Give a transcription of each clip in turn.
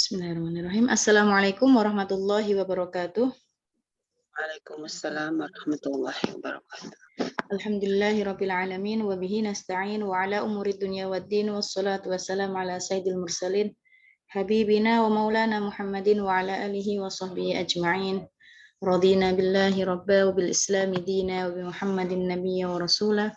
Bismillahirrahmanirrahim. Assalamualaikum warahmatullahi wabarakatuh. Waalaikumsalam warahmatullahi wabarakatuh. Alhamdulillahirabbil alamin wa bihi nasta'in wa ala umuri dunya waddin wassalatu wassalamu ala sayyidil mursalin habibina wa maulana Muhammadin wa ala alihi wa sahbihi ajma'in. Radina billahi rabba wa bil islami dina wa bi Muhammadin nabiyya wa rasulah.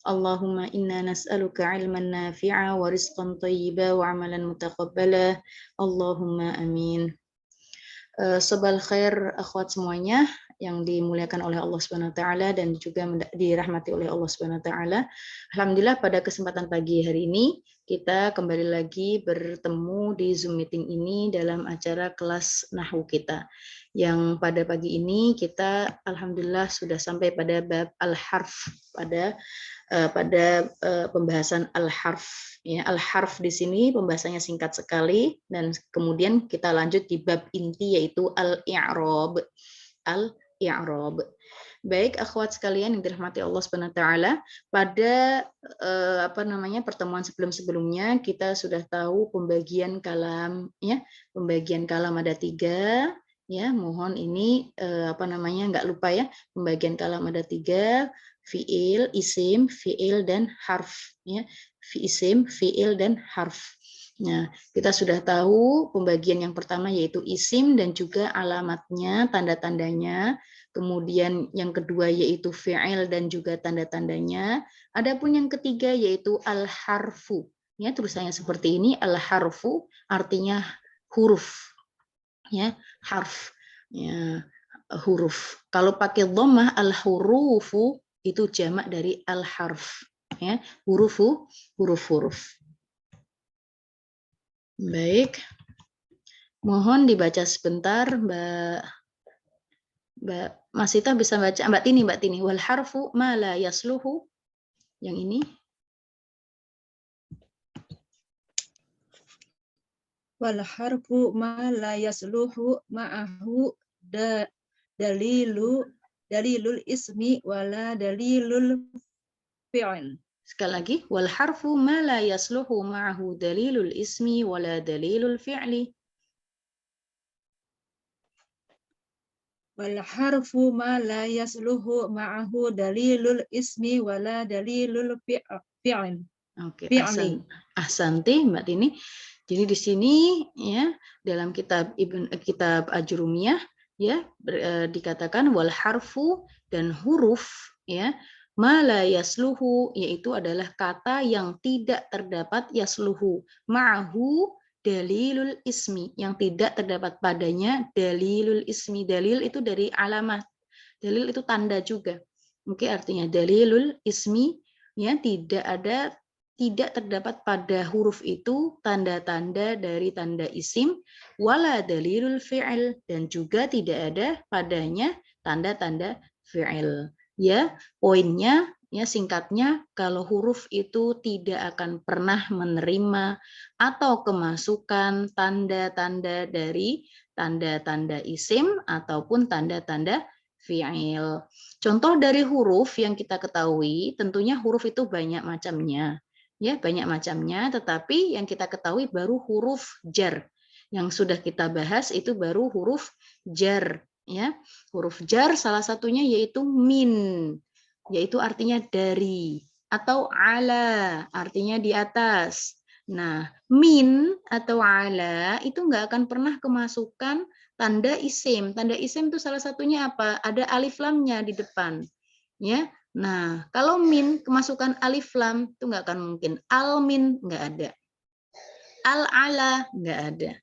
Allahumma inna nas'aluka ilman nafi'a wa rizqan thayyiba wa amalan mutaqabbala. Allahumma amin. Sobal khair akhwat semuanya yang dimuliakan oleh Allah Subhanahu wa taala dan juga dirahmati oleh Allah Subhanahu wa taala. Alhamdulillah pada kesempatan pagi hari ini kita kembali lagi bertemu di Zoom meeting ini dalam acara kelas Nahwu kita. Yang pada pagi ini kita alhamdulillah sudah sampai pada bab al-harf pada pembahasan al-harf. Ya, al-harf di sini pembahasannya singkat sekali dan kemudian kita lanjut di bab inti yaitu al-i'rab. Al-i'rab. Baik akhwat sekalian yang dirahmati Allah Subhanahu wa taala, pada pertemuan sebelum-sebelumnya kita sudah tahu pembagian kalam ya. Pembagian kalam ada 3 ya, mohon ini nggak lupa ya. Pembagian kalam ada 3, fiil, isim, fiil dan harf ya. Isim, fiil dan harf. Nah, kita sudah tahu pembagian yang pertama yaitu isim dan juga alamatnya, tanda-tandanya. Kemudian yang kedua yaitu fiil dan juga tanda-tandanya. Adapun yang ketiga yaitu al-harfu. Ya, tulisannya seperti ini, al-harfu artinya huruf. Ya, harf. Ya, huruf. Kalau pakai dhammah al-hurufu itu jamak dari al-harf. Ya, huruf-huruf. Baik, mohon dibaca sebentar, Mbak Masita bisa baca, Mbak Tini, wal harfu ma la yasluhu, yang ini. Wal harfu ma la yasluhu ma'ahu dalilul ismi wala dalilul fi'il. Sekali lagi, wal harfu ma la yasluhu ma'ahu dalilul ismi wala dalilul fi'li. Wal harfu ma la yasluhu ma'ahu dalilul ismi wala dalilul fi'il. Oke, ahsanti Mbak Tini. Jadi di sini ya dalam kitab Ajrumiyah ya dikatakan wal harfu dan huruf ya ma la yasluhu yaitu adalah kata yang tidak terdapat yasluhu ma'ahu dalilul ismi yang tidak terdapat padanya dalilul ismi. Dalil itu dari alamat. Dalil itu tanda juga. Oke, artinya dalilul ismi ya tidak terdapat pada huruf itu tanda-tanda dari tanda isim wala dalilul fi'il dan juga tidak ada padanya tanda-tanda fi'il. Ya, poinnya ya singkatnya kalau huruf itu tidak akan pernah menerima atau kemasukan tanda-tanda dari tanda-tanda isim ataupun tanda-tanda fi'il. Contoh dari huruf yang kita ketahui, tentunya huruf itu banyak macamnya. Ya, banyak macamnya, tetapi yang kita ketahui baru huruf jar. Yang sudah kita bahas itu baru huruf jar, ya. Huruf jar salah satunya yaitu min, yaitu artinya dari, atau ala, artinya di atas. Nah, min atau ala itu nggak akan pernah kemasukan tanda isim. Tanda isim itu salah satunya apa? Ada alif lamnya di depan. Ya. Nah, kalau min kemasukan alif lam itu nggak akan mungkin. Al min nggak ada. Al ala nggak ada.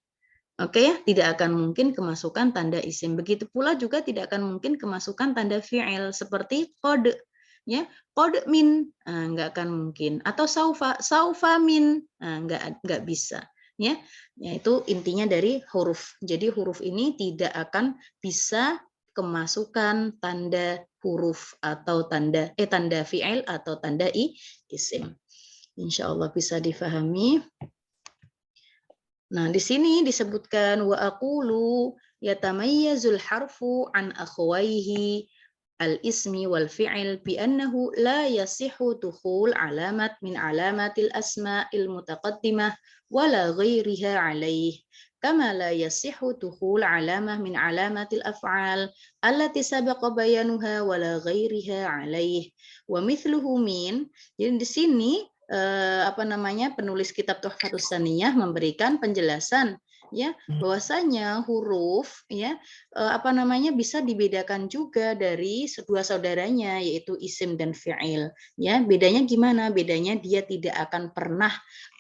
Oke ya, tidak akan mungkin kemasukan tanda isim. Begitu pula juga tidak akan mungkin kemasukan tanda fi'il seperti qad. Ya, qad min nggak akan mungkin. Atau saufa min nggak bisa. Ya, itu intinya dari huruf. Jadi huruf ini tidak akan bisa kemasukan tanda huruf atau tanda fi'il atau tanda isim. Insya Allah bisa difahami. Nah, di sini disebutkan wa aqulu yatamayyazul harfu an akhwaihi al-ismi wal fi'il bi annahu la yasihu dukhul alamat min alamatil asma'il mutaqaddimah wala ghairiha alaih. kama la yasihhu dukhul alamah min alamatil af'al allati sabaqa bayanuha wala ghairiha alaih wa mithluhu min. Jadi di sini penulis kitab Tuhfatus Saniyah memberikan penjelasan ya bahwasanya huruf ya bisa dibedakan juga dari dua saudaranya yaitu isim dan fi'il ya. Bedanya gimana? Bedanya dia tidak akan pernah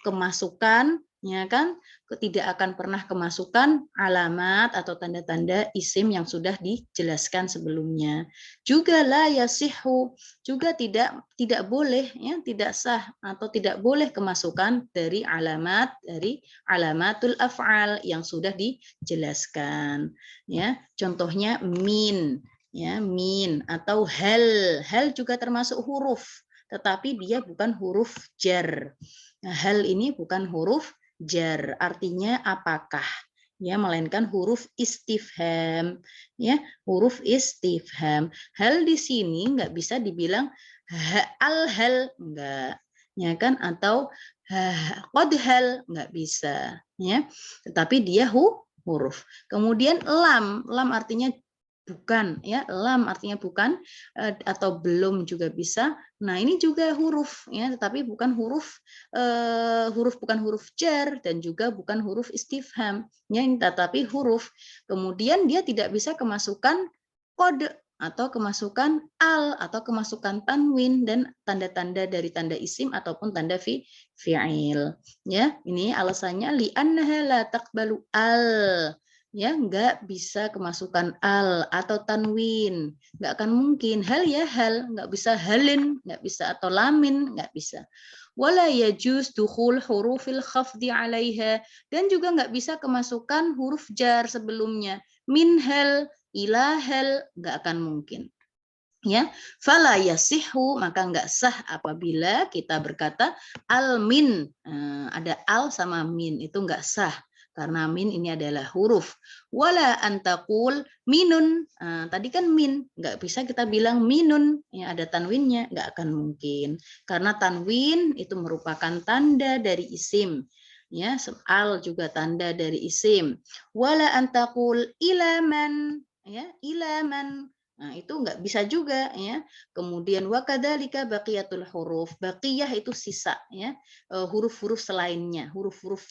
kemasukan ya kan, tidak akan pernah kemasukan alamat atau tanda-tanda isim yang sudah dijelaskan sebelumnya. Juga la yasihhu, juga tidak boleh ya, tidak sah atau tidak boleh kemasukan dari alamatul af'al yang sudah dijelaskan ya. Contohnya min ya, min atau hal juga termasuk huruf tetapi dia bukan huruf jar. Nah, hal ini bukan huruf jar, artinya apakah ya, melainkan huruf istifham ya, huruf istifham. Hal di sini nggak bisa dibilang hal enggak ya kan, atau qad hal nggak bisa ya, tetapi dia huruf. Kemudian lam artinya bukan ya, lam artinya bukan atau belum juga bisa. Nah ini juga huruf ya, tetapi bukan huruf bukan huruf jar dan juga bukan huruf istifham ya, tetapi huruf. Kemudian dia tidak bisa kemasukan kode atau kemasukan al atau kemasukan tanwin dan tanda-tanda dari tanda isim ataupun tanda fi'il ya. Ini alasannya li'annaha la taqbalu al ya, nggak bisa kemasukan al atau tanwin, nggak akan mungkin. Hal ya hal, nggak bisa halin, nggak bisa, atau lamin, nggak bisa. Wala yajuz dukhul hurufil khafdi 'alaiha, dan juga nggak bisa kemasukan huruf jar sebelumnya. Min hal, ila hal, nggak akan mungkin. Ya, fala yasihhu, maka nggak sah apabila kita berkata al min, ada al sama min, itu nggak sah karena min ini adalah huruf. Wala antaqul minun, tadi kan min, nggak bisa kita bilang minun ya, ada tanwinnya, nggak akan mungkin karena tanwin itu merupakan tanda dari isim ya, al juga tanda dari isim. Wala antaqul ilaman ya, ilaman. Nah, itu nggak bisa juga ya. Kemudian wakadzalika baqiyatul huruf. Baqiyah itu sisa ya, huruf-huruf selainnya, huruf-huruf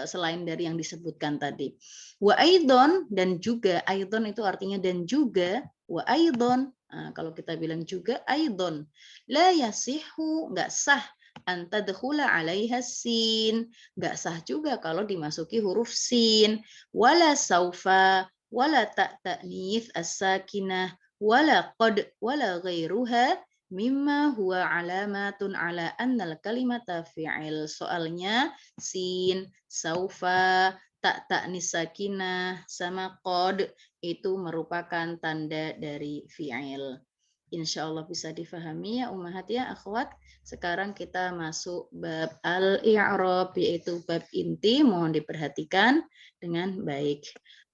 selain dari yang disebutkan tadi. Wa aidon, dan juga, aidon itu artinya dan juga, wa aidon. Nah, kalau kita bilang juga aidon, la yasihhu, nggak sah antadkhula 'alaiha sin, nggak sah juga kalau dimasuki huruf sin, wala saufa, wala ta'nits as-sakinah, wala qad wala ghairuha mimma huwa alamatun ala annal kalimata fi'il. Soalnya sin, saufa, ta'nis sakinah sama qad itu merupakan tanda dari fi'il. Insya Allah bisa difahami ya ummahat ya akhwat. Sekarang kita masuk bab al-i'rab, yaitu bab inti, mohon diperhatikan dengan baik.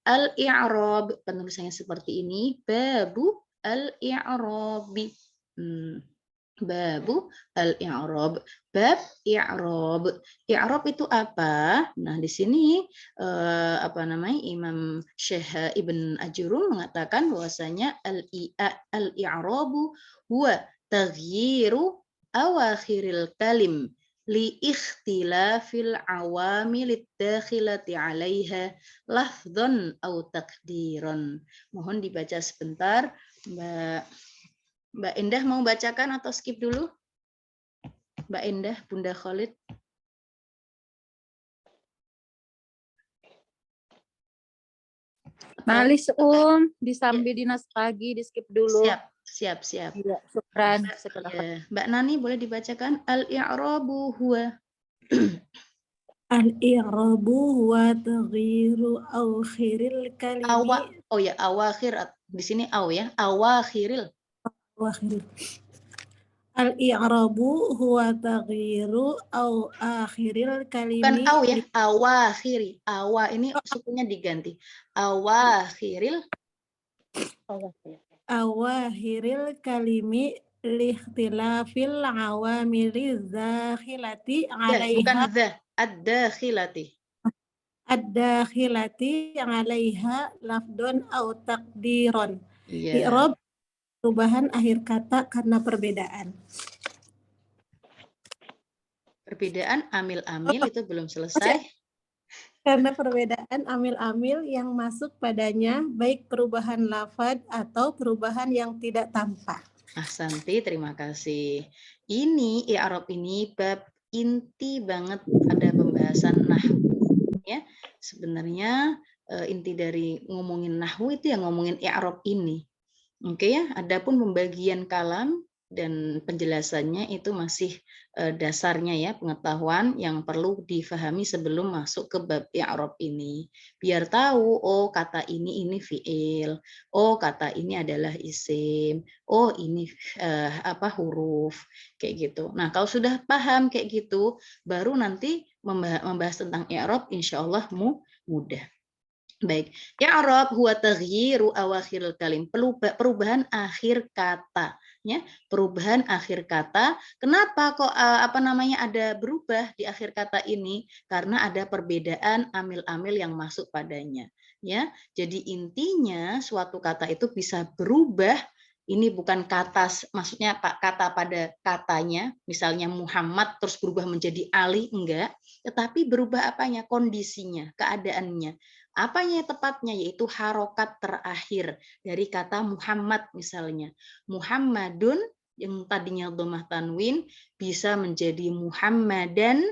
Al-i'rab, penulisannya seperti ini, babu al-i'rabi. Babu al-i'rab, bab i'rab. I'rab itu apa? Nah, di sini Imam Syekh Ibn Ajurrum mengatakan bahwasanya al-i'rabu huwa taghyiru awakhiril kalim li ikhtilafil awamil dakhilati 'alaiha lafdhan au taqdiran. Mohon dibaca sebentar, Mbak Endah mau bacakan atau skip dulu? Mbak Endah, Bunda Khalid. Malis disambil dinas pagi, di skip dulu. Siap. Iya, syukran. Mbak Nani boleh dibacakan al-i'rabu huwa. Al-i'rabu huwa taghyiru akhiril kalimi. Awakhir. Di sini ya. Awakhiril. Al-i'rabu huwa taghyiru akhiril kalimi. Bukan ya, awakhiri. Awa ini sukunya diganti. Awakhiril kalimi liikhtilafil awamili dakhilati 'alaiha. Bukan ad-dakhilati. ad-dakhilati 'alaiha lafdun au taqdiron. Iya. I'rab perubahan akhir kata karena perbedaan. Perbedaan amil-amil itu belum selesai. Karena perbedaan amil-amil yang masuk padanya, baik perubahan lafaz atau perubahan yang tidak tampak. Ahsanti, terima kasih. Ini i'rab ini bab inti banget pada pembahasan nahwu ya. Sebenarnya inti dari ngomongin nahwu itu yang ngomongin i'rab ini. Oke ya, adapun pembagian kalam dan penjelasannya itu masih dasarnya ya, pengetahuan yang perlu difahami sebelum masuk ke bab i'rab ini. Biar tahu, oh kata ini fiil, oh kata ini adalah isim, oh ini huruf, kayak gitu. Nah, kalau sudah paham kayak gitu, baru nanti membahas tentang i'rab insyaallah mudah. Baik, i'rab huwa taghyiru awakhiril kalim, perubahan akhir kata, ya. Perubahan akhir kata. Kenapa kok ada berubah di akhir kata ini? Karena ada perbedaan amil-amil yang masuk padanya, ya. Jadi intinya suatu kata itu bisa berubah. Ini bukan kata, maksudnya kata pada katanya, misalnya Muhammad terus berubah menjadi Ali, enggak. Tetapi berubah apanya? Kondisinya, keadaannya. Apanya tepatnya? Yaitu harokat terakhir dari kata Muhammad misalnya. Muhammadun yang tadinya dhammah tanwin bisa menjadi Muhammadan,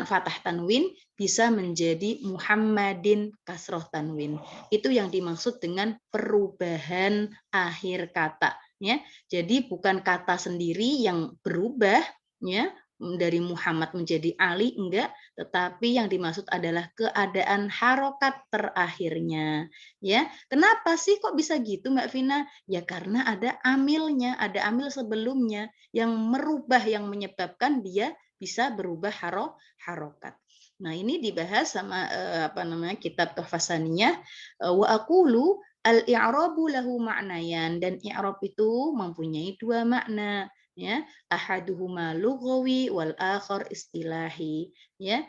fatah tanwin bisa menjadi Muhammadin kasroh tanwin. Itu yang dimaksud dengan perubahan akhir kata. Ya. Jadi bukan kata sendiri yang berubah, ya, dari Muhammad menjadi Ali, enggak, tetapi yang dimaksud adalah keadaan harokat terakhirnya. Ya, kenapa sih kok bisa gitu Mbak Vina? Ya karena ada amilnya, ada amil sebelumnya yang merubah, yang menyebabkan dia bisa berubah harokat. Nah, ini dibahas sama kitab Tuhfasaniyah, wa aqulu al-i'rabu lahu ma'nayan, dan i'rab itu mempunyai dua makna, ya, ahaduhuma lughawi wal akhar istilahi, ya.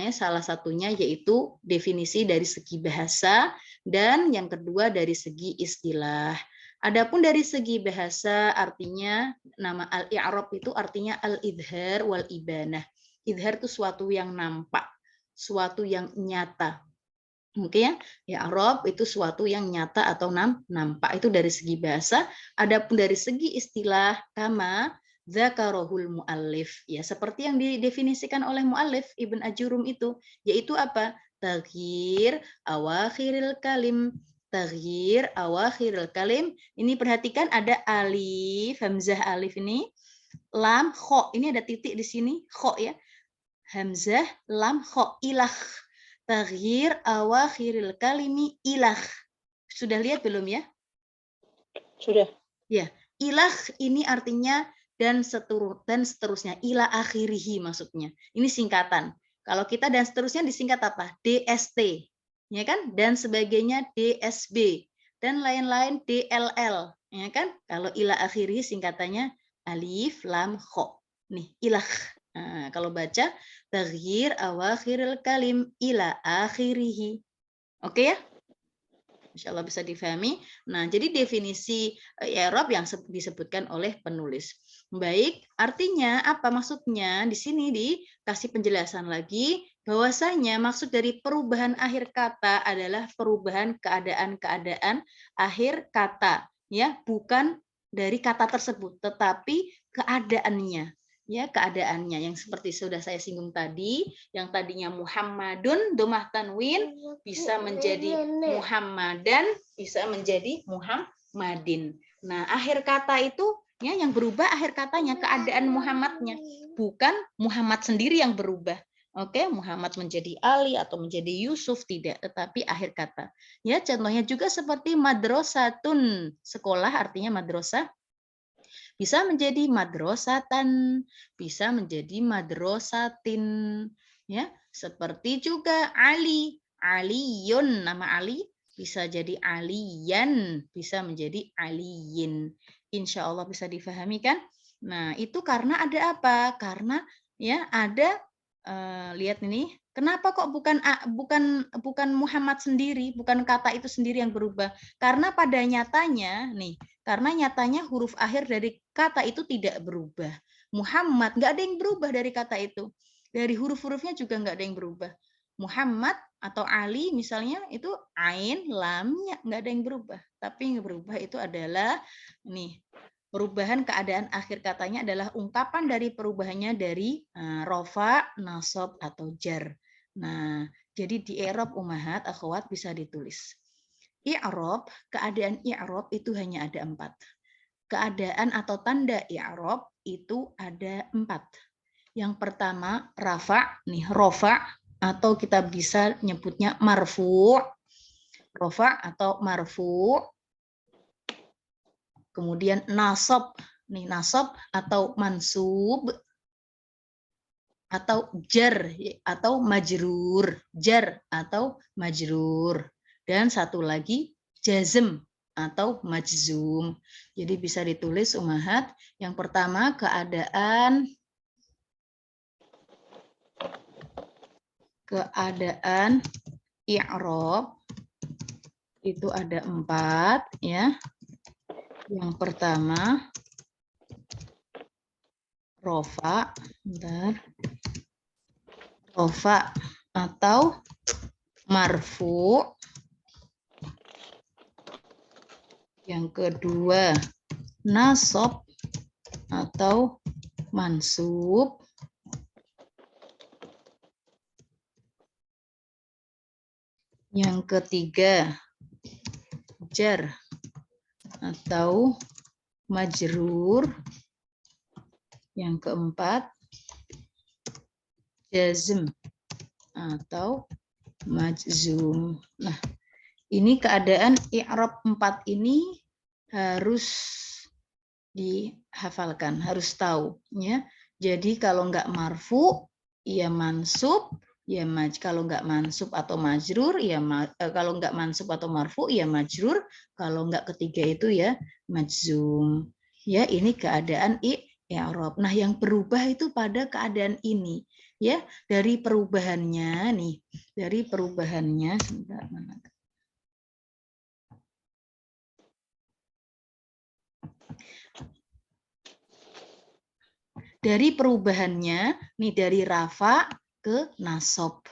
Salah satunya yaitu definisi dari segi bahasa dan yang kedua dari segi istilah. Adapun dari segi bahasa artinya nama al-i'rab itu artinya al-idhar wal ibanah. Idhar itu suatu yang nampak, suatu yang nyata. Oke ya, i'rab itu suatu yang nyata atau nampak, itu dari segi bahasa. Adapun dari segi istilah, kama dzakarahul muallif, ya seperti yang didefinisikan oleh muallif Ibn Ajurum itu, yaitu apa? Taghyir awakhiril kalim. Taghyir awakhiril kalim. Ini perhatikan ada alif, hamzah alif ini, lam, kho, ini ada titik di sini, kho ya. Hamzah, lam, kho, ilah. Taghyir awakhiril kalimi ilah. Sudah lihat belum ya? Sudah. Ya, ilah ini artinya dan seterusnya. Ila akhirihi maksudnya. Ini singkatan. Kalau kita dan seterusnya disingkat apa? DST. Ya kan? Dan sebagainya DSB. Dan lain-lain DLL. Ya kan? Kalau ila akhirihi singkatannya alif, lam, kho. Nih, ilah. Nah, kalau baca taghyir awakhiril kalim ila akhirihi. Oke ya? Insyaallah bisa difahami. Nah, jadi definisi i'rab yang disebutkan oleh penulis. Baik, artinya apa maksudnya? Di sini dikasih penjelasan lagi bahwasanya maksud dari perubahan akhir kata adalah perubahan keadaan-keadaan akhir kata, ya, bukan dari kata tersebut, tetapi keadaannya. Ya, keadaannya yang seperti sudah saya singgung tadi, yang tadinya Muhammadun dhammah tanwin bisa menjadi Muhammadan, bisa menjadi Muhammadin. Nah, akhir kata itu ya yang berubah akhir katanya, keadaan Muhammadnya, bukan Muhammad sendiri yang berubah. Oke, Muhammad menjadi Ali atau menjadi Yusuf, tidak, tetapi akhir kata. Ya, contohnya juga seperti madrasatun, sekolah artinya madrasah. Bisa menjadi madrasatan, bisa menjadi madrasatin, ya. Seperti juga Ali, Aliyun, nama Ali bisa jadi Aliyan, bisa menjadi Aliyin. Insya Allah bisa difahami kan? Nah, itu karena ada apa? Karena ya ada lihat ini, kenapa kok bukan Muhammad sendiri, bukan kata itu sendiri yang berubah? Karena pada nyatanya nih, karena nyatanya huruf akhir dari kata itu tidak berubah. Muhammad nggak ada yang berubah dari kata itu. Dari huruf-hurufnya juga nggak ada yang berubah. Muhammad atau Ali misalnya itu ain, lamnya nggak ada yang berubah. Tapi yang berubah itu adalah nih, perubahan keadaan akhir katanya adalah ungkapan dari perubahannya dari rofa, nasab, atau jar. Nah, jadi di i'rab ummahat, akhwat bisa ditulis. I'rab, keadaan i'rab itu hanya ada 4. Keadaan atau tanda i'rab itu ada 4. Yang pertama, rafa, nih rofa, atau kita bisa nyebutnya marfu, rofa atau marfu. Kemudian nasab, nih nasab atau mansub, atau jar atau majrur, jar atau majrur. Dan satu lagi jazm atau majzum. Jadi bisa ditulis ummahat. Yang pertama keadaan i'rab itu ada 4 ya. Yang pertama rofa, rofa atau marfu. Yang kedua nasab atau mansub. Yang ketiga jar atau majrur. Yang keempat jazm atau majzum. Nah, ini keadaan i'rab 4 ini harus dihafalkan, harus tahu ya. Jadi kalau enggak marfu ya mansub, ya kalau enggak mansub atau majrur ya kalau enggak mansub atau marfu ya majrur, kalau enggak ketiga itu ya majzum. Ya, ini keadaan i'rab. Nah, yang berubah itu pada keadaan ini ya, dari perubahannya nih, dari perubahannya sebentar, mana? Dari perubahannya nih, dari rafa ke nasab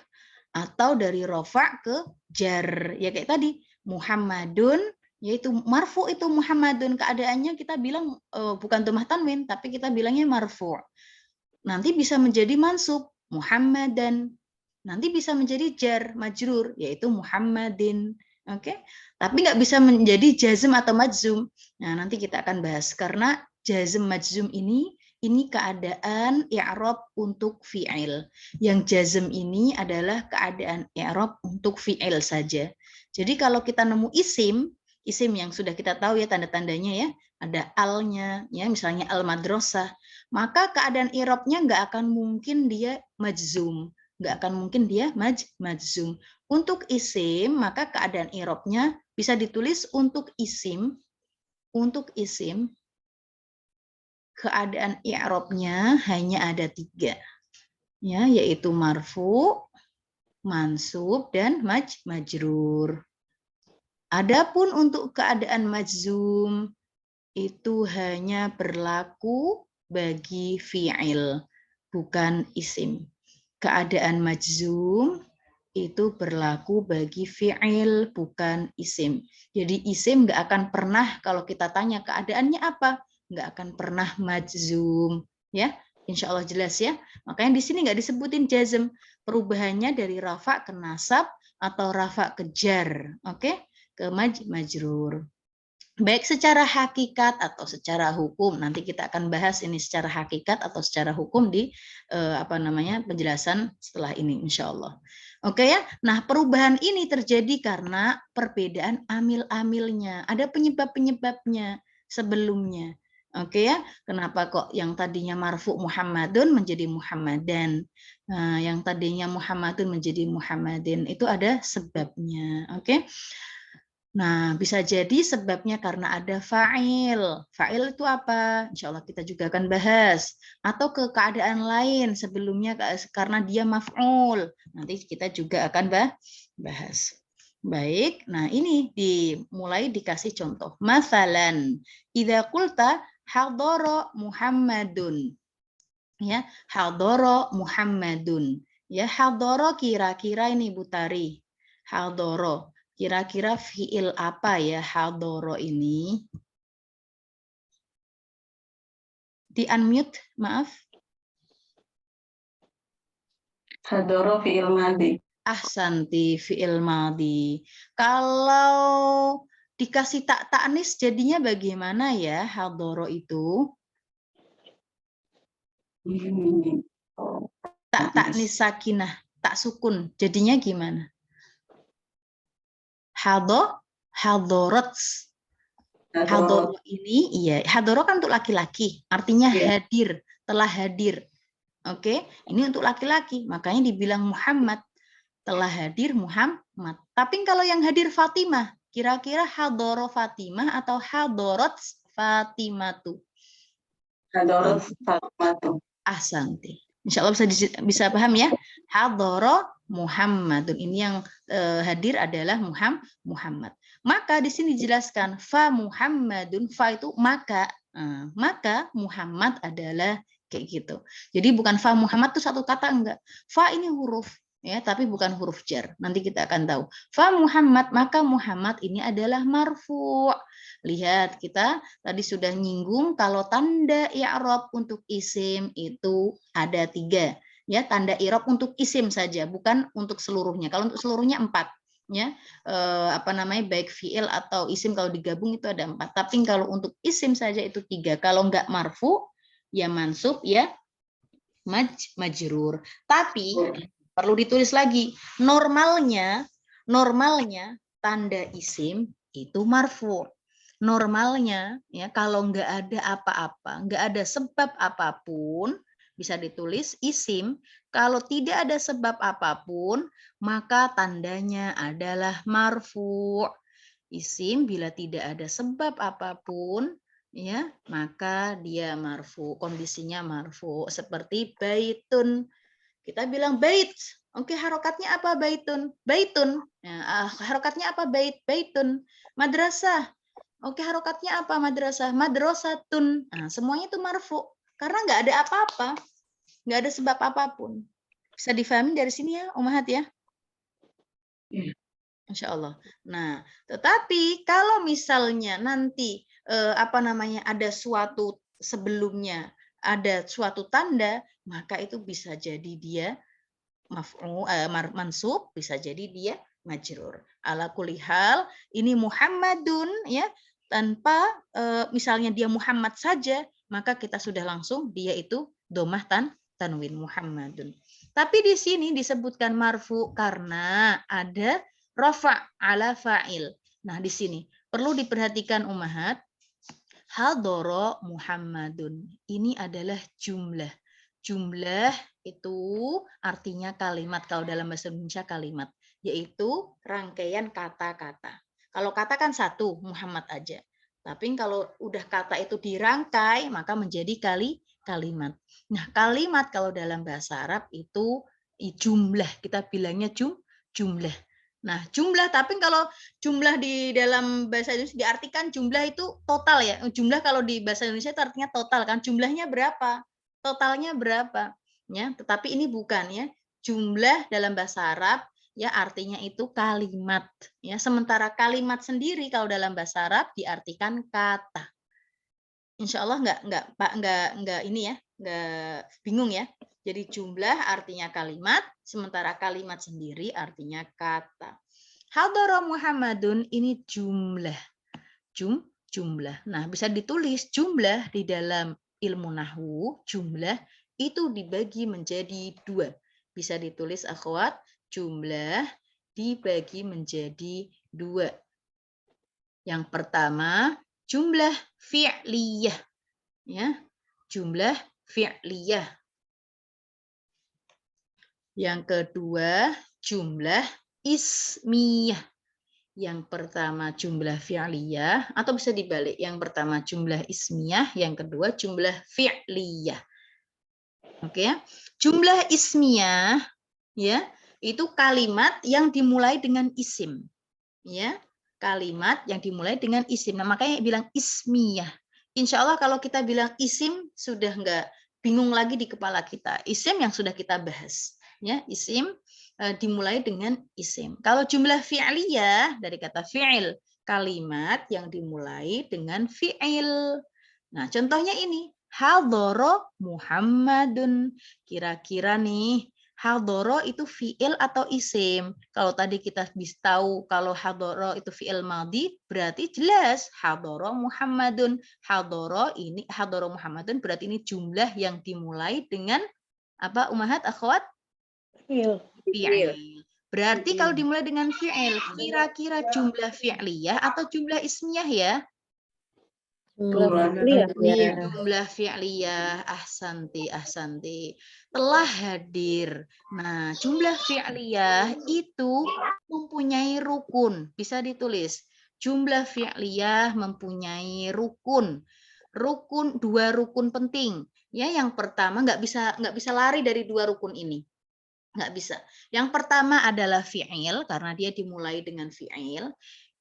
atau dari rofa ke jar. Ya kayak tadi Muhammadun, yaitu marfu itu Muhammadun, keadaannya kita bilang bukan dhammah tanwin tapi kita bilangnya marfu. Nanti bisa menjadi mansub Muhammadan. Nanti bisa menjadi jar majrur yaitu Muhammadin. Oke. Tapi nggak bisa menjadi jazm atau majzum. Nah, nanti kita akan bahas karena jazm majzum ini keadaan i'rab untuk fi'il. Yang jazm ini adalah keadaan i'rab untuk fi'il saja. Jadi kalau kita nemu isim yang sudah kita tahu ya tanda-tandanya ya, ada al-nya ya, misalnya al-madrasah, maka keadaan i'rabnya nggak akan mungkin dia majzum, nggak akan mungkin dia majzum. Untuk isim, maka keadaan i'rabnya bisa ditulis untuk isim keadaan i'rabnya hanya ada 3 ya, yaitu marfu, mansub, dan majrur. Adapun untuk keadaan majzum itu hanya berlaku bagi fi'il, bukan isim. Keadaan majzum itu berlaku bagi fi'il, bukan isim. Jadi isim nggak akan pernah kalau kita tanya keadaannya apa, nggak akan pernah majzum, ya. Insya Allah jelas ya. Makanya di sini nggak disebutin jazm. Perubahannya dari rafa ke nasab atau rafa ke jar, oke, ke majrur. Baik secara hakikat atau secara hukum, nanti kita akan bahas ini secara hakikat atau secara hukum di penjelasan setelah ini insya Allah. Oke ya, nah perubahan ini terjadi karena perbedaan amil-amilnya, ada penyebab-penyebabnya sebelumnya. Oke ya, kenapa kok yang tadinya marfu Muhammadun menjadi Muhammadan, nah, yang tadinya Muhammadun menjadi Muhammadin, itu ada sebabnya. Oke. Nah, bisa jadi sebabnya karena ada fa'il. Fa'il itu apa? Insya Allah kita juga akan bahas. Atau ke keadaan lain sebelumnya karena dia maf'ul. Nanti kita juga akan bahas. Baik, nah ini dimulai dikasih contoh. Masalan, idza qulta hadara Muhammadun. Ya, hadara Muhammadun. Ya, hadara kira-kira ini Bu Tari. Hadara. Kira-kira fiil apa ya hadara ini? Di unmute, maaf. Hadoro fi'il madhi. Ahsanti fiil madhi. Kalau dikasih tak ta'nis jadinya bagaimana ya hadara itu? Tak ta'nis sakinah, tak sukun. Jadinya gimana? Hadorat. Hadoro ini, iya, hadoro kan untuk laki-laki, artinya hadir, telah hadir. Oke, ini untuk laki-laki, makanya dibilang Muhammad, telah hadir Muhammad. Tapi kalau yang hadir Fatimah, kira-kira hadoro Fatimah atau hadorot Fatimatu? Hadoro Fatimatu. Ahsanti. Insya Allah bisa paham ya. Hadoro Muhammadun. Ini yang hadir adalah Muhammad. Maka di sini dijelaskan fa Muhammadun, fa itu maka. Maka Muhammad adalah kayak gitu. Jadi bukan fa Muhammad itu satu kata, enggak. Fa ini huruf ya, tapi bukan huruf jar. Nanti kita akan tahu. Fa Muhammad, maka Muhammad ini adalah marfu'. Lihat, kita tadi sudah nyinggung kalau tanda i'rab untuk isim itu ada 3. Ya, tanda i'rab untuk isim saja, bukan untuk seluruhnya. Kalau untuk seluruhnya 4. Ya, baik fiil atau isim kalau digabung itu ada 4. Tapi kalau untuk isim saja itu 3. Kalau enggak marfu, ya mansub, ya majrur. Tapi perlu ditulis lagi, normalnya tanda isim itu marfu. Normalnya ya kalau nggak ada apa-apa, nggak ada sebab apapun, bisa ditulis isim. Kalau tidak ada sebab apapun, maka tandanya adalah marfu. Isim bila tidak ada sebab apapun, ya maka dia marfu. Kondisinya marfu. Seperti baitun. Kita bilang bait. Oke, harokatnya apa baitun? Baitun. Ya, harokatnya apa baitun? Madrasah. Oke, harokatnya apa madrasah? Madrasatun. Nah, semuanya itu marfu. Karena nggak ada apa-apa. Nggak ada sebab apapun. Bisa difahami dari sini ya, Ummahat ya? Insya Allah. Nah, tetapi kalau misalnya nanti ada suatu sebelumnya, ada suatu tanda, maka itu bisa jadi dia mansub, bisa jadi dia majrur. Ala kulli hal, ini Muhammadun ya, tanpa misalnya dia Muhammad saja, maka kita sudah langsung dia itu domah tanwin Muhammadun. Tapi di sini disebutkan marfu karena ada rafa ala fa'il. Nah, di sini perlu diperhatikan Ummahat, hadoro Muhammadun. Ini adalah jumlah. Jumlah itu artinya kalimat, kalau dalam bahasa Indonesia kalimat, yaitu rangkaian kata-kata. Kalau kata kan satu, Muhammad aja. Tapi kalau udah kata itu dirangkai, maka menjadi kalimat. Nah, kalimat kalau dalam bahasa Arab itu jumlah, kita bilangnya jumlah. Nah, jumlah, tapi kalau jumlah di dalam bahasa Indonesia diartikan jumlah itu total ya. Jumlah kalau di bahasa Indonesia itu artinya total kan. Jumlahnya berapa? Totalnya berapa? Ya, tetapi ini bukan ya. Jumlah dalam bahasa Arab ya artinya itu kalimat ya. Sementara kalimat sendiri kalau dalam bahasa Arab diartikan kata. Insya Allah nggak ini ya, nggak bingung ya. Jadi jumlah artinya kalimat, sementara kalimat sendiri artinya kata. Hadara Muhammadun ini jumlah. Jumlah. Nah, bisa ditulis jumlah di dalam ilmu nahwu, jumlah itu dibagi menjadi 2. Bisa ditulis akhwat, jumlah dibagi menjadi 2. Yang pertama, jumlah fi'liyah. Ya, jumlah fi'liyah. Yang kedua, jumlah ismiyah. yang pertama jumlah fi'liyah, atau bisa dibalik, yang pertama jumlah ismiyah, yang kedua jumlah fi'liyah. Oke ya. Jumlah ismiyah ya, itu kalimat yang dimulai dengan isim. Ya, kalimat yang dimulai dengan isim. Nah, makanya bilang ismiyah. Insya Allah kalau kita bilang isim sudah enggak bingung lagi di kepala kita. Isim yang sudah kita bahas. Ya, isim dimulai dengan isim. Kalau jumlah fi'liyah dari kata fi'il, kalimat yang dimulai dengan fi'il. Nah, contohnya ini, hadoro Muhammadun. Kira-kira nih, hadoro itu fi'il atau isim? Kalau tadi kita bisa tahu kalau hadoro itu fi'il madhi, berarti jelas hadoro Muhammadun. Hadoro Muhammadun berarti ini jumlah yang dimulai dengan apa ummahat akhwat? Fi'il. Fi'il. Berarti kalau dimulai dengan fi'il, kira-kira jumlah fi'liyah atau jumlah ismiyah ya? Jumlah fi'liyah, ahsanti. Telah hadir. Nah, jumlah fi'liyah itu mempunyai rukun. Bisa ditulis. Jumlah fi'liyah mempunyai rukun. Dua rukun penting. Ya, yang pertama nggak bisa lari dari dua rukun ini. Nggak bisa. Yang pertama adalah fi'il karena dia dimulai dengan fi'il.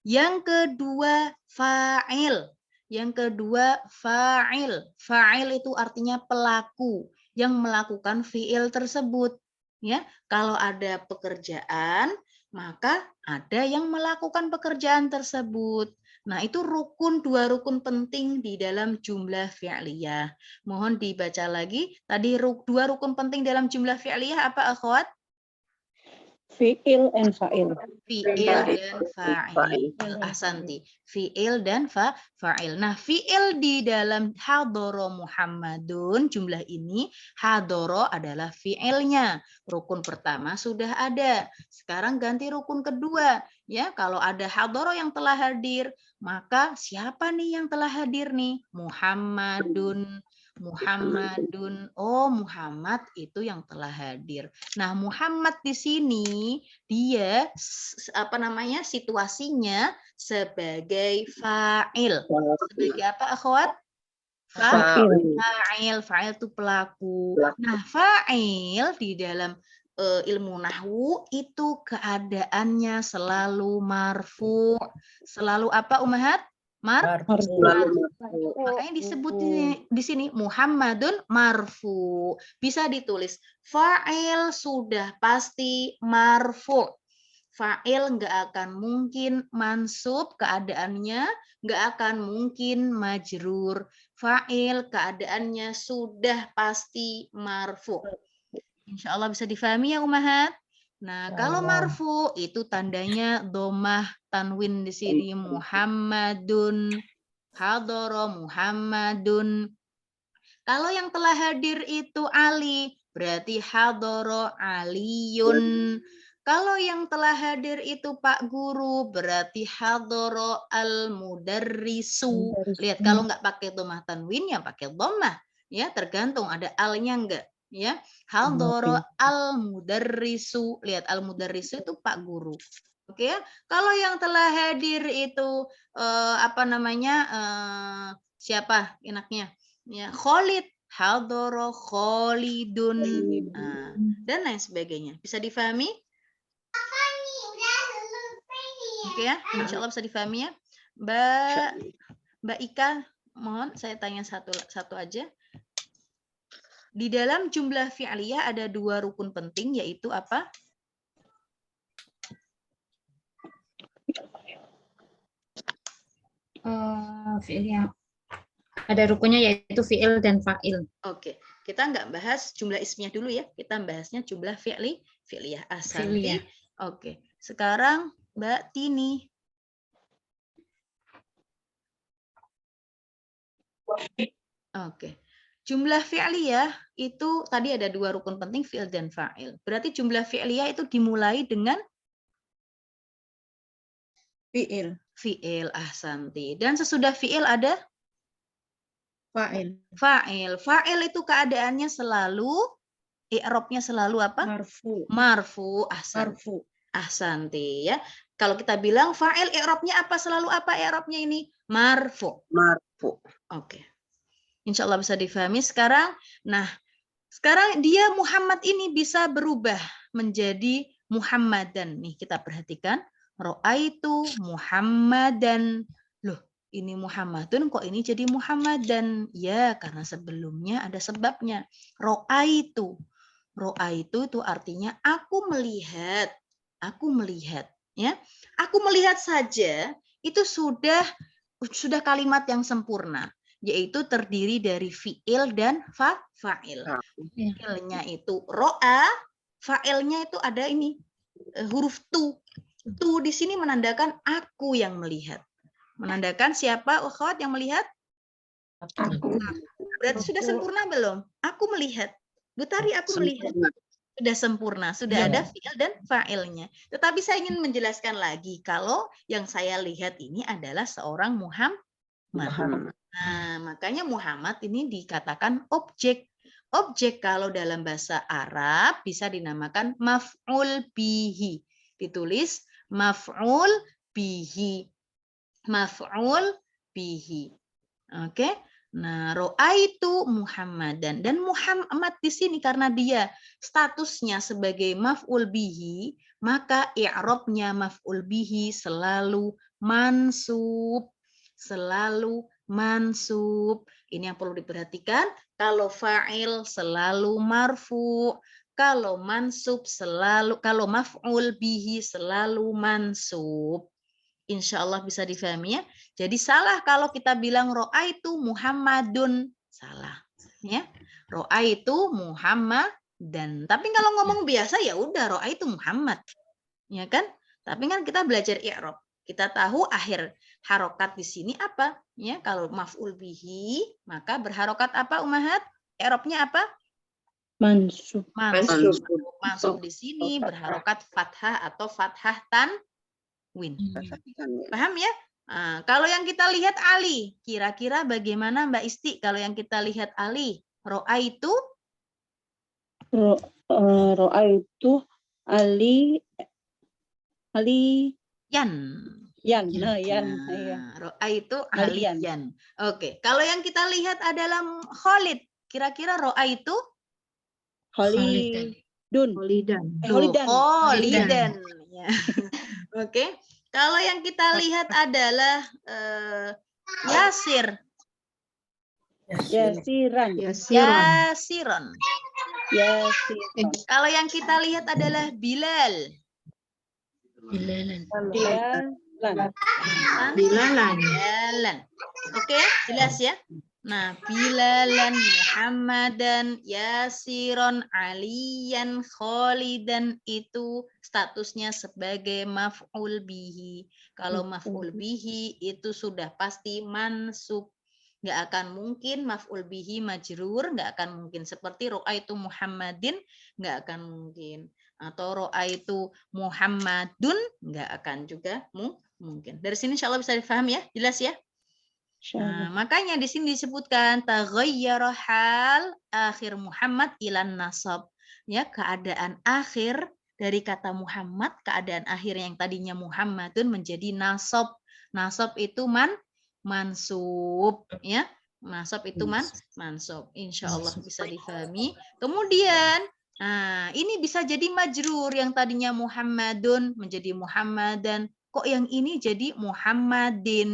Yang kedua fa'il. Yang kedua fa'il. Fa'il itu artinya pelaku yang melakukan fi'il tersebut. Ya, kalau ada pekerjaan, maka ada yang melakukan pekerjaan tersebut. Nah, itu dua rukun penting di dalam jumlah fi'liyah. Mohon dibaca lagi. Tadi dua rukun penting dalam jumlah fi'liyah apa, akhwat? Fi'il and fa'il. Fi'il dan fa'il. Ahsanti. Fi'il dan fa'il. Nah, fi'il di dalam hadoro Muhammadun, jumlah ini, hadoro adalah fi'ilnya. Rukun pertama sudah ada. Sekarang ganti rukun kedua. Ya, kalau ada hadoro yang telah hadir, maka siapa nih yang telah hadir nih? Muhammadun. Oh, Muhammad itu yang telah hadir. Nah, Muhammad di sini dia situasinya sebagai fa'il. Sebagai apa, akhwat? Fa'il itu pelaku. Nah, fa'il di dalam ilmu nahwu itu keadaannya selalu marfu. Selalu apa, ummahat? Makanya disebut di sini Muhammadun marfu. Bisa ditulis fa'il sudah pasti marfu. Fa'il nggak akan mungkin mansub keadaannya, nggak akan mungkin majrur. Fa'il keadaannya sudah pasti marfu. Insya Allah bisa difahami ya ummahat. Nah, kalau marfu itu tandanya domah tanwin di sini Muhammadun, hadoro Muhammadun. Kalau yang telah hadir itu Ali, berarti hadoro Aliyun. Kalau yang telah hadir itu Pak Guru, berarti hadoro al-mudarrisu. Lihat, kalau nggak pakai domah tanwin, ya pakai domah. Ya, tergantung ada alnya nggak. Ya, hadoro al-mudarrisu. Lihat, al-mudarrisu itu Pak Guru. Oke ya. Kalau yang telah hadir itu siapa enaknya? Ya, Khalid, hadoro Khalidun. Nah, dan lain sebagainya. Bisa difahami? Oke ya, insya Allah bisa difahami ya. Mbak Ika, mohon saya tanya satu aja. Di dalam jumlah fi'liyah ada dua rukun penting, yaitu apa? Fi'liyah. Ada rukunnya yaitu fi'il dan fa'il. Oke, kita nggak bahas jumlah ismiyah dulu ya. Kita bahasnya jumlah fi'liyah. Ahsanti. Oke, sekarang Mbak Tini. Oke. Jumlah fi'liyah itu tadi ada dua rukun penting, fi'il dan fa'il. Berarti jumlah fi'liyah itu dimulai dengan Fi'il. Fi'il, ahsanti. Dan sesudah fi'il ada? Fa'il. Fa'il itu keadaannya selalu, i'rabnya selalu apa? Marfu. Marfu, Marfu. ahsanti ya. Kalau kita bilang fa'il, i'rabnya apa? Selalu apa i'rabnya ini? Marfu. Marfu. Oke. Insya Allah bisa difahami sekarang. Nah, sekarang dia Muhammad ini bisa berubah menjadi Muhammadan. Nih kita perhatikan. Ra'aitu Muhammadan. Loh, ini Muhammadun kok ini jadi Muhammadan? Ya, karena sebelumnya ada sebabnya. Ra'aitu. Ra'aitu itu artinya aku melihat. Aku melihat. Ya, aku melihat saja itu sudah kalimat yang sempurna, yaitu terdiri dari fiil dan fa'il. Fiilnya itu ro'a, fa'ilnya itu ada ini huruf tu. Tu di sini menandakan aku yang melihat. Menandakan siapa akhwat yang melihat? Aku. Berarti sudah sempurna belum? Aku melihat. Bu Tari, aku melihat. Sudah sempurna, sudah ada fiil dan fa'ilnya. Tetapi saya ingin menjelaskan lagi kalau yang saya lihat ini adalah seorang Muhammad. Nah, makanya Muhammad ini dikatakan objek. Objek kalau dalam bahasa Arab bisa dinamakan maf'ul bihi. Ditulis maf'ul bihi. Maf'ul bihi. Oke. Nah, ro'aitu Muhammadan, dan Muhammad di sini karena dia statusnya sebagai maf'ul bihi, maka i'rabnya maf'ul bihi selalu mansub. Selalu mansub. Ini yang perlu diperhatikan. Kalau fa'il selalu marfu, kalau mansub selalu, kalau maf'ul bihi selalu mansub. Insya Allah bisa difahami ya. Jadi salah kalau kita bilang ro'a itu Muhammadun. Salah. Ya. Ro'a itu Muhammadan. Tapi kalau ngomong biasa ya udah ro'a itu Muhammad. Ya kan? Tapi kan kita belajar i'rab. Kita tahu akhir harokat di sini apa? Ya, kalau maf'ul bihi, maka berharokat apa Ummahat? I'rabnya apa? Mansub. Mansub. Mansub di sini berharokat fathah atau fathah tanwin. Paham ya? Nah, kalau yang kita lihat Ali, kira-kira bagaimana Mbak Isti kalau yang kita lihat Ali? Ro'a itu? Ro'a itu Ali Yan. Yan. Ro'a itu aliyan. Oke, kalau yang kita lihat adalah Khalid, kira-kira ro'a itu? Khalidun. Khalidan. Ya. Oke. Kalau yang kita lihat adalah Yasir. Yasiran. Kalau yang kita lihat adalah Bilal. Bilalan. Oke, jelas ya? Nah, Bilalan, Muhammadan, Yasiron, Aliyan, Khalidan itu statusnya sebagai maf'ul bihi. Kalau maf'ul bihi itu sudah pasti mansub. Nggak akan mungkin maf'ul bihi majrur, nggak akan mungkin. Seperti ro'aitu Muhammadin, nggak akan mungkin. Atau ro'aitu Muhammadun, nggak akan juga mungkin. Dari sini insya Allah bisa difaham ya? Jelas ya? Nah, makanya di sini disebutkan taghayyara hal akhir Muhammad ilan nasab. Ya, keadaan akhir dari kata Muhammad, keadaan akhir yang tadinya Muhammadun menjadi nasab. Nasab itu mansub, ya. Nasab itu mansub. Insya Allah bisa difahami. Kemudian, nah, ini bisa jadi majrur yang tadinya Muhammadun menjadi Muhammadan. Kok yang ini jadi Muhammadin?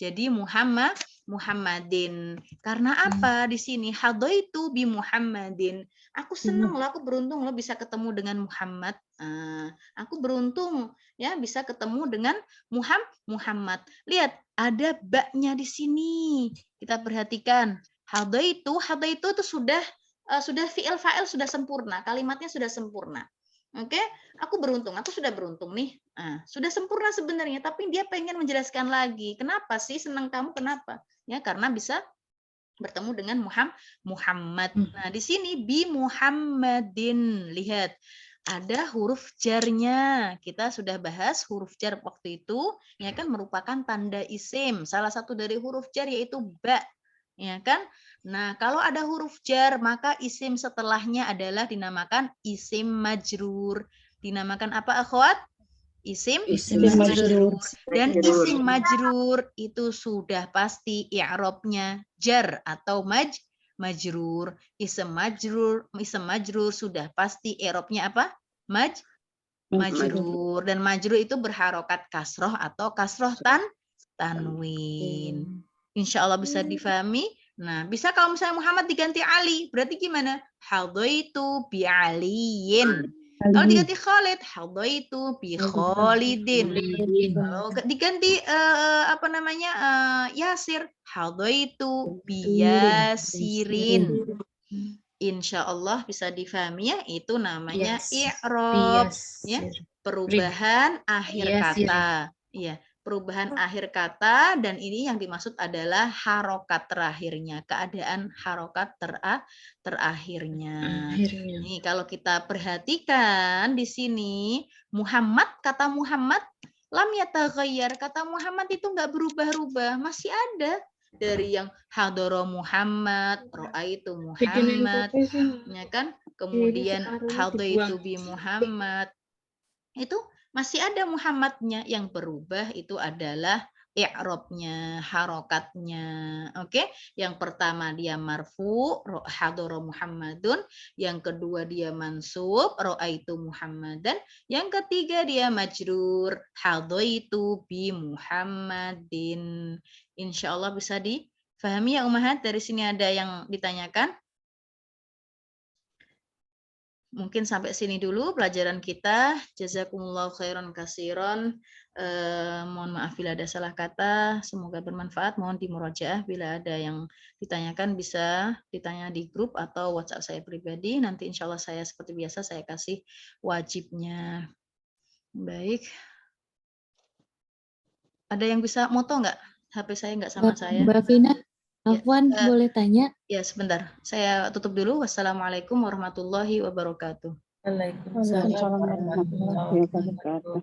Jadi Muhammadin. Karena apa di sini? Hadaitu bi Muhammadin. Aku senang loh, aku beruntung loh bisa ketemu dengan Muhammad. Aku beruntung ya bisa ketemu dengan Muhammad. Lihat, ada baknya di sini. Kita perhatikan. Hadaitu itu sudah fi'il fa'il sudah sempurna, kalimatnya sudah sempurna. Oke, aku beruntung, aku sudah beruntung nih. Sudah sempurna sebenarnya, tapi dia pengen menjelaskan lagi. Kenapa sih senang kamu? Kenapa? Ya, karena bisa bertemu dengan Muhammad. Nah, di sini bi Muhammadin. Lihat, ada huruf jarnya. Kita sudah bahas huruf jar waktu itu, ya kan merupakan tanda isim. Salah satu dari huruf jar yaitu ba. Ya kan? Nah, kalau ada huruf jar, maka isim setelahnya adalah dinamakan isim majrur. Dinamakan apa, akhwat? Isim Isim majrur. majrur. Dan isim majrur itu sudah pasti i'rabnya jar atau majrur. Isim majrur sudah pasti i'rabnya apa? Majrur. Dan majrur itu berharokat kasroh atau kasroh tanwin. Insya Allah bisa difahami. Nah, bisa kalau misalnya Muhammad diganti Ali, berarti gimana? Hadaitu bi aliyin. Kalau diganti Khalid, hadaitu bi Khalidin. Kalau diganti Yasir, hadaitu bi Yasirin. Insya Allah bisa difahami ya, itu namanya i'rab, ya, perubahan akhir kata. Ya, perubahan akhir kata, dan ini yang dimaksud adalah harokat terakhirnya, keadaan harokat terakhirnya. Nih, kalau kita perhatikan di sini, Muhammad, kata Muhammad, lam yataghayyar, kata Muhammad itu nggak berubah-ubah, masih ada. Dari yang hadoro Muhammad, ro'aitu Muhammad, ya kan? Kemudian hadaitu bi Muhammad. Itu masih ada Muhammadnya, yang berubah itu adalah i'rabnya, harokatnya. Oke, yang pertama dia marfu, hadoro Muhammadun, yang kedua dia mansub, ro'aitu Muhammadan, yang ketiga dia majrur, hadaitu bi Muhammadin. Insya Allah bisa difahami ya Ummahat. Dari sini ada yang ditanyakan? Mungkin sampai sini dulu pelajaran kita. Jazakumullahu khairan kasiron. Mohon maaf bila ada salah kata. Semoga bermanfaat. Mohon dimurajaah. Bila ada yang ditanyakan bisa ditanya di grup atau WhatsApp saya pribadi. Nanti insya Allah saya seperti biasa saya kasih wajibnya. Baik. Ada yang bisa moto nggak? HP saya nggak sama saya. Mbak Vina, Ya, Afwan boleh tanya? Ya, sebentar. Saya tutup dulu. Wassalamualaikum warahmatullahi wabarakatuh. Waalaikumsalam warahmatullahi wabarakatuh.